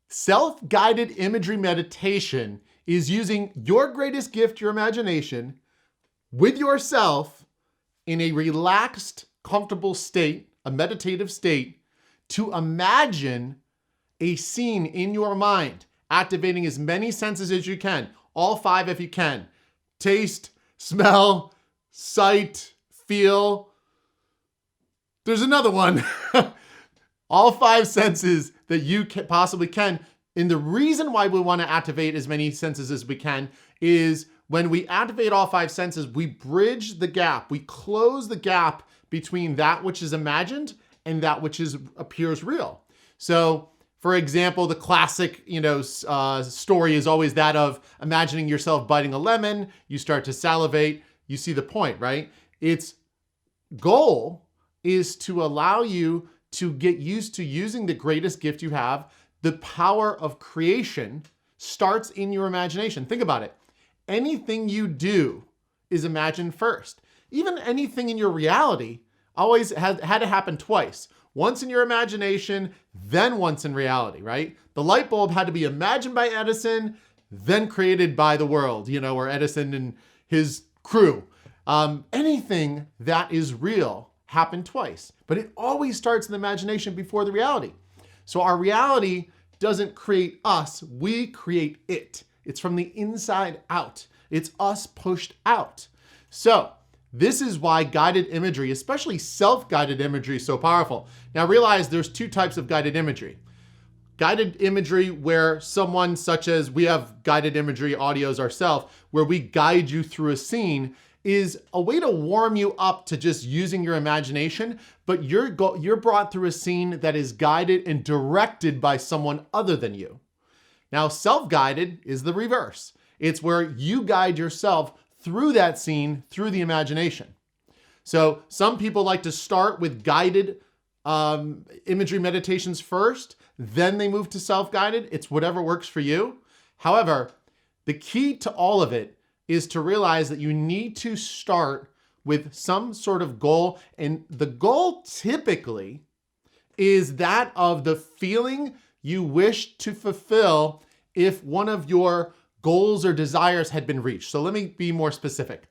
Self-guided imagery meditation is using your greatest gift, your imagination, with yourself in a relaxed, comfortable state, a meditative state, to imagine a scene in your mind, activating as many senses as you can, all 5 if you can. Taste, smell, sight, feel. There's another one. All 5 senses that you possibly can. And the reason why we want to activate as many senses as we can is when we activate all 5 senses, we bridge the gap. We close the gap between that which is imagined and that which appears real. So, for example, the classic, story is always that of imagining yourself biting a lemon. You start to salivate. You see the point, right? Its goal is to allow you to get used to using the greatest gift you have. The power of creation starts in your imagination. Think about it. Anything you do is imagined first. Even anything in your reality always had to happen twice. Once in your imagination, then once in reality, right? The light bulb had to be imagined by Edison, then created by the world, or Edison and his crew. Anything that is real happened twice, but it always starts in the imagination before the reality. So our reality doesn't create us, we create it. It's from the inside out. It's us pushed out. So this is why guided imagery, especially self-guided imagery, is so powerful. Now realize there's 2 types of guided imagery. Guided imagery where someone, such as we have guided imagery audios ourselves, where we guide you through a scene, is a way to warm you up to just using your imagination, but you're brought through a scene that is guided and directed by someone other than you. Now, self-guided is the reverse. It's where you guide yourself through that scene, through the imagination. So some people like to start with guided imagery meditations first, then they move to self-guided. It's whatever works for you. However, the key to all of it is to realize that you need to start with some sort of goal. And the goal typically is that of the feeling you wish to fulfill if one of your goals or desires had been reached. So let me be more specific.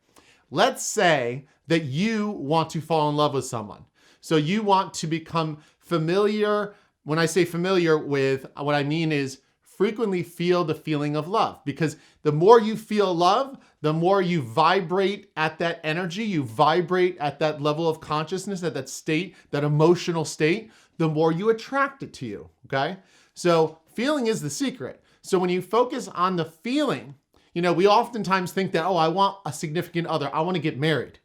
Let's say that you want to fall in love with someone. So you want to become familiar. When I say familiar with, what I mean is frequently feel the feeling of love, because the more you feel love, the more you vibrate at that energy, you vibrate at that level of consciousness, at that state, that emotional state, the more you attract it to you, okay? So feeling is the secret. So when you focus on the feeling, we oftentimes think that, I want a significant other, I want to get married.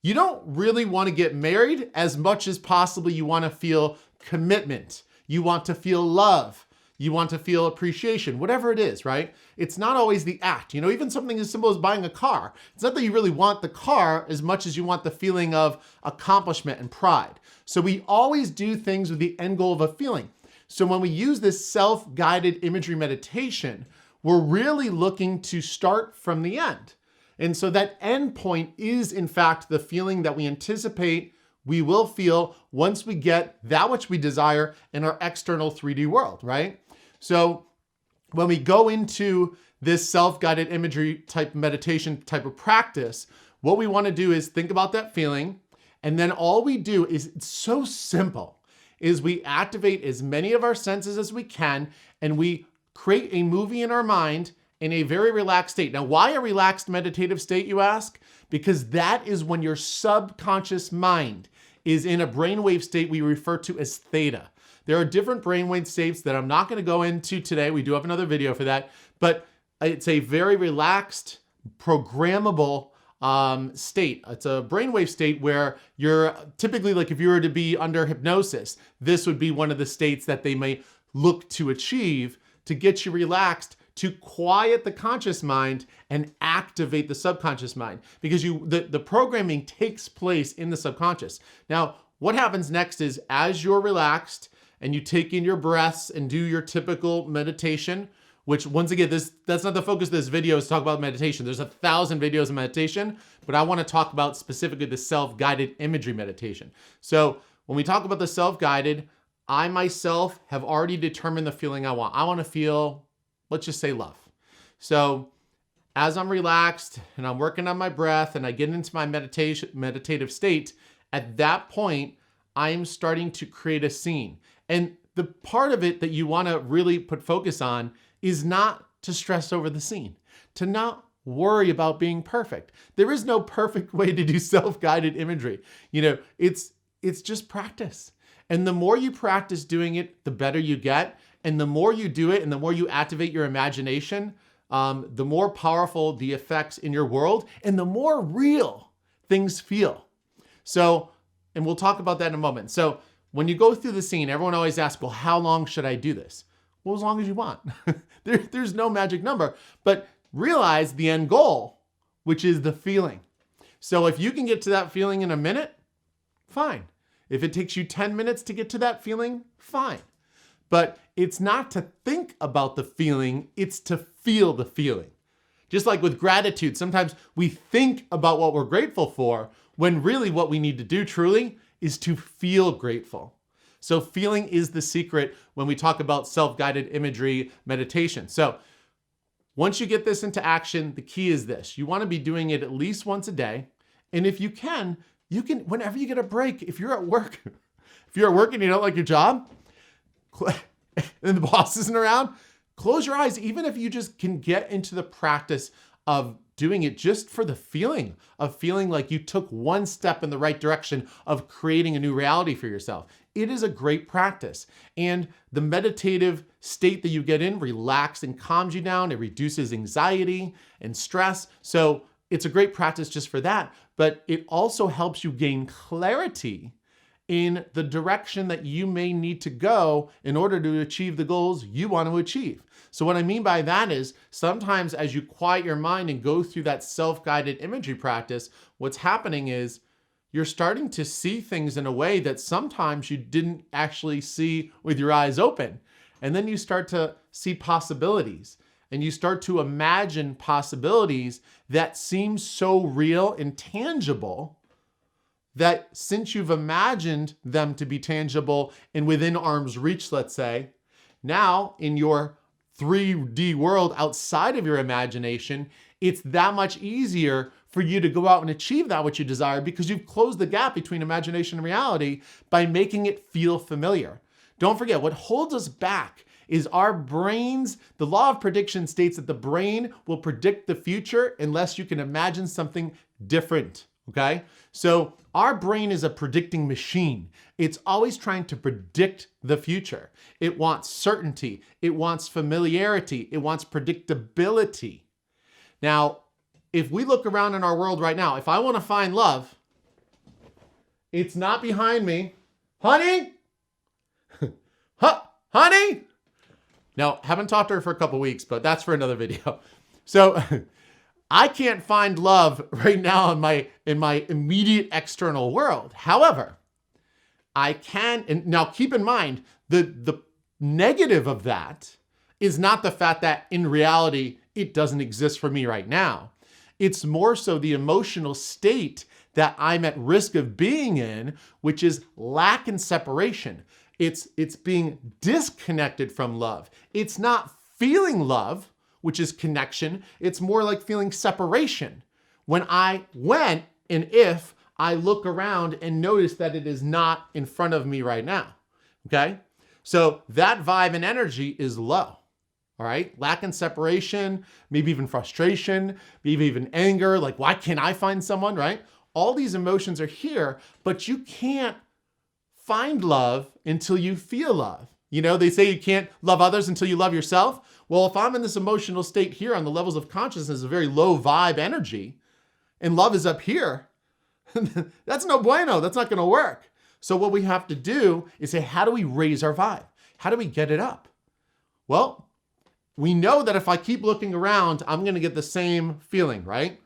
You don't really want to get married as much as possibly you want to feel commitment. You want to feel love. You want to feel appreciation, whatever it is, right? It's not always the act. Even something as simple as buying a car. It's not that you really want the car as much as you want the feeling of accomplishment and pride. So we always do things with the end goal of a feeling. So when we use this self-guided imagery meditation, we're really looking to start from the end. And so that end point is, in fact, the feeling that we anticipate we will feel once we get that which we desire in our external 3D world, right? So when we go into this self-guided imagery type meditation type of practice, what we want to do is think about that feeling. And then all we do is, it's so simple, is we activate as many of our senses as we can, and we create a movie in our mind in a very relaxed state. Now, why a relaxed meditative state, you ask? Because that is when your subconscious mind is in a brainwave state we refer to as theta. There are different brainwave states that I'm not going to go into today. We do have another video for that, but it's a very relaxed, programmable state. It's a brainwave state where you're typically, like if you were to be under hypnosis, this would be one of the states that they may look to achieve to get you relaxed, to quiet the conscious mind and activate the subconscious mind, because the programming takes place in the subconscious. Now, what happens next is, as you're relaxed and you take in your breaths and do your typical meditation, which once again, that's not the focus of this video, is to talk about meditation. There's 1,000 videos of meditation, but I want to talk about specifically the self-guided imagery meditation. So when we talk about the self-guided, I myself have already determined the feeling I want. I want to feel, let's just say, love. So as I'm relaxed and I'm working on my breath and I get into my meditative state, at that point, I am starting to create a scene. And the part of it that you want to really put focus on is not to stress over the scene, to not worry about being perfect. There is no perfect way to do self-guided imagery. It's just practice. And the more you practice doing it, the better you get. And the more you do it and the more you activate your imagination, the more powerful the effects in your world and the more real things feel. So, and we'll talk about that in a moment. So when you go through the scene, everyone always asks, well, how long should I do this? Well, as long as you want. There's no magic number, but realize the end goal, which is the feeling. So if you can get to that feeling in a minute, fine. If it takes you 10 minutes to get to that feeling, fine. But it's not to think about the feeling, it's to feel the feeling. Just like with gratitude, sometimes we think about what we're grateful for when really what we need to do truly is to feel grateful. So feeling is the secret when we talk about self-guided imagery meditation. So once you get this into action, the key is this. You want to be doing it at least once a day. And if you can, whenever you get a break, if you're at work and you don't like your job, and the boss isn't around, close your eyes. Even if you just can get into the practice of doing it just for the feeling of feeling like you took one step in the right direction of creating a new reality for yourself. It is a great practice. And the meditative state that you get in relaxes and calms you down. It reduces anxiety and stress. So it's a great practice just for that. But it also helps you gain clarity in the direction that you may need to go in order to achieve the goals you want to achieve. So what I mean by that is sometimes as you quiet your mind and go through that self-guided imagery practice, what's happening is you're starting to see things in a way that sometimes you didn't actually see with your eyes open. And then you start to see possibilities and you start to imagine possibilities that seem so real and tangible that since you've imagined them to be tangible and within arm's reach, let's say, now in your 3D world outside of your imagination, it's that much easier for you to go out and achieve that which you desire because you've closed the gap between imagination and reality by making it feel familiar. Don't forget, what holds us back is our brains. The law of prediction states that the brain will predict the future unless you can imagine something different. Okay? So our brain is a predicting machine. It's always trying to predict the future. It wants certainty. It wants familiarity. It wants predictability. Now, if we look around in our world right now, if I want to find love, it's not behind me. Honey? Honey? Now, haven't talked to her for a couple weeks, but that's for another video. So I can't find love right now in my immediate external world. However, I can, and now keep in mind, the negative of that is not the fact that in reality, it doesn't exist for me right now. It's more so the emotional state that I'm at risk of being in, which is lack and separation. It's being disconnected from love. It's not feeling love, which is connection. It's more like feeling separation. When and if I look around and notice that it is not in front of me right now, okay? So that vibe and energy is low, all right? Lack and separation, maybe even frustration, maybe even anger, like why can't I find someone, right? All these emotions are here, but you can't find love until you feel love. You know, they say you can't love others until you love yourself. Well, if I'm in this emotional state here on the levels of consciousness, a very low vibe energy, and love is up here, that's no bueno. That's not going to work. So what we have to do is say, how do we raise our vibe? How do we get it up? Well, we know that if I keep looking around, I'm going to get the same feeling, right?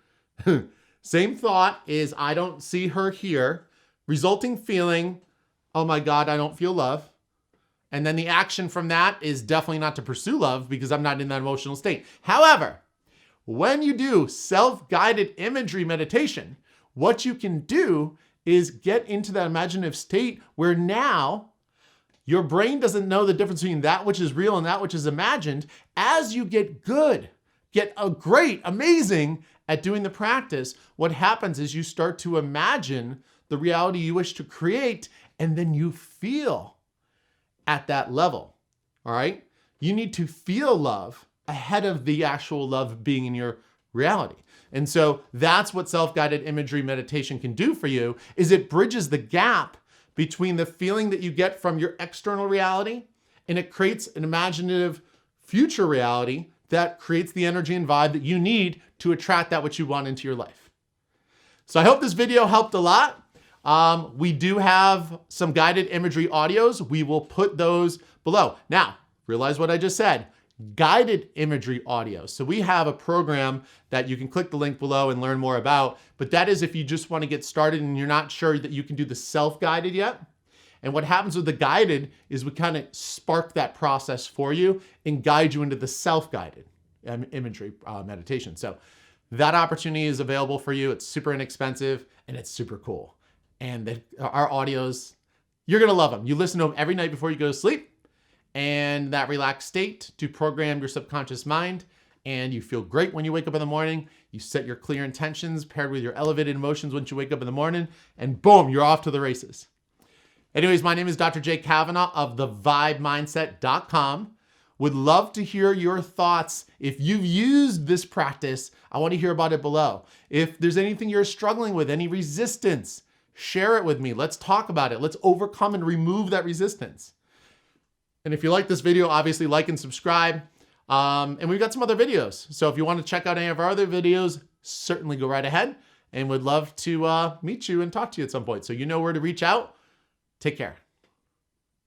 Same thought is, I don't see her here. Resulting feeling, oh my God, I don't feel love. And then the action from that is definitely not to pursue love because I'm not in that emotional state. However, when you do self-guided imagery meditation, what you can do is get into that imaginative state where now Your brain doesn't know the difference between that which is real and that which is imagined. As you get good, get great, amazing at doing the practice, what happens is you start to imagine the reality you wish to create, and then you feel at that level, all right? You need to feel love ahead of the actual love being in your reality. And so that's what self-guided imagery meditation can do for you, is it bridges the gap between the feeling that you get from your external reality, and it creates an imaginative future reality that creates the energy and vibe that you need to attract that which you want into your life. So I hope this video helped a lot. We do have some guided imagery audios. We will put those below. Now, realize what I just said. Guided imagery audio. So we have a program that you can click the link below and learn more about, but that is if you just want to get started and you're not sure that you can do the self-guided yet. And what happens with the guided is we kind of spark that process for you and guide you into the self-guided imagery meditation. So that opportunity is available for you. It's super inexpensive and it's super cool. And our audios, you're going to love them. You listen to them every night before you go to sleep, and that relaxed state to program your subconscious mind, and you feel great when you wake up in the morning. You set your clear intentions paired with your elevated emotions once you wake up in the morning, and boom, you're off to the races. Anyways, my name is Dr. Jay Kavanaugh of thevibemindset.com. Would love to hear your thoughts. If you've used this practice, I want to hear about it below. If there's anything you're struggling with, any resistance, share it with me. Let's talk about it. Let's overcome and remove that resistance. And if you like this video, obviously like and subscribe. And we've got some other videos. So if you want to check out any of our other videos, certainly go right ahead, and would love to meet you and talk to you at some point. So you know where to reach out. Take care.